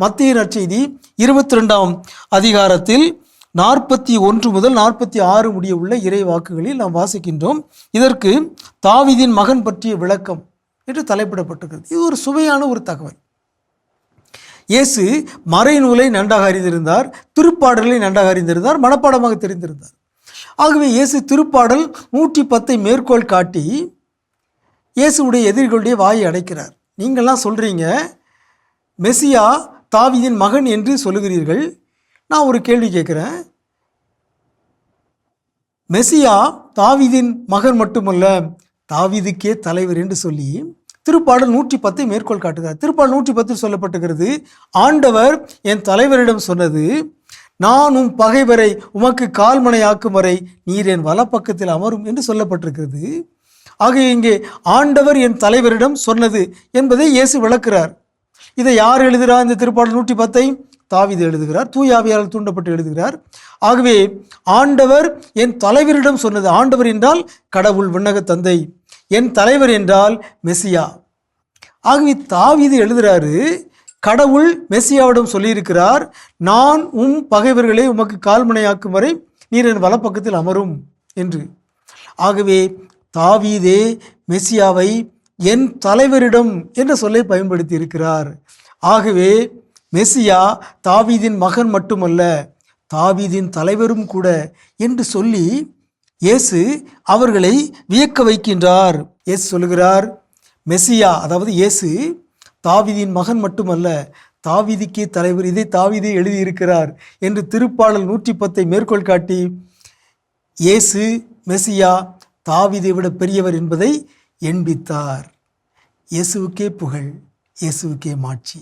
மத்தேயு நற்செய்தி 22ஆம் அதிகாரத்தில் 41 முதல் 46 முடிய உள்ள இறை வாக்குகளில் நாம் வாசிக்கின்றோம். இதற்கு தாவீதின் மகன் பற்றிய விளக்கம் என்று தலைப்பிடப்பட்டிருக்கிறது. இது ஒரு சுவையான ஒரு தகவல். இயேசு மறைநூலை நன்றாக அறிந்திருந்தார், திருப்பாடலை நன்றாக அறிந்திருந்தார், மனப்பாடமாக தெரிந்திருந்தார். ஆகவே இயேசு திருப்பாடல் 110 மேற்கோள் காட்டி இயேசுடைய எதிரிகளுடைய வாயை அடைக்கிறார். நீங்கள்லாம் சொல்கிறீங்க மெசியா தாவீதின் மகன் என்று சொல்லுகிறீர்கள். நான் ஒரு கேள்வி கேட்குறேன். மெசியா தாவீதின் மகன் மட்டுமல்ல, தாவீதுக்கே தலைவர் என்று சொல்லி திருப்பாடல் 110 மேற்கோள் காட்டுகிறார். திருப்பாடல் 110 சொல்லப்பட்டுகிறது, ஆண்டவர் என் தலைவரிடம் சொன்னது, நான் உம் பகைவரை உமக்கு கால்மனையாக்கும் வரை நீர் என் வலப்பக்கத்தில் அமரும் என்று சொல்லப்பட்டிருக்கிறது. ஆகிய இங்கே ஆண்டவர் என் தலைவரிடம் சொன்னது என்பதை இயேசு விளக்குகிறார். இதை யார் எழுதுகிறார்? இந்த திருப்பாடல் 110 தாவீது எழுதுகிறார், தூய ஆவியாரால் தூண்டப்பட்டு எழுதுகிறார். ஆகவே ஆண்டவர் என் தலைவரிடம் சொன்னது. ஆண்டவர் என்றால் கடவுள், விண்ணக தந்தை. என் தலைவர் என்றால் மெசியா. ஆகவே தாவீது எழுதுகிறாரு, கடவுள் மெசியாவிடம் சொல்லியிருக்கிறார், நான் உம் பகைவர்களை உமக்கு கால்மனையாக்கும் வரை நீர் என் வலப்பக்கத்தில் அமரும் என்று. ஆகவே தாவீதே மெசியாவை என் தலைவரிடம் என்ற சொல்லை பயன்படுத்தி இருக்கிறார். ஆகவே மெசியா தாவீதின் மகன் மட்டுமல்ல, தாவீதின் தலைவரும் கூட என்று சொல்லி இயேசு அவர்களை வியக்க வைக்கின்றார். இயேசு சொல்லுகிறார், மெசியா அதாவது இயேசு தாவீதின் மகன் மட்டுமல்ல, தாவீதுக்கே தலைவர். இதை தாவீதே எழுதியிருக்கிறார் என்று திருப்பாடல் 110 மேற்கோள் காட்டி இயேசு மெசியா தாவீதை விட பெரியவர் என்பதை எண்பித்தார். இயேசுவுக்கே புகழ், இயேசுவுக்கே மாட்சி.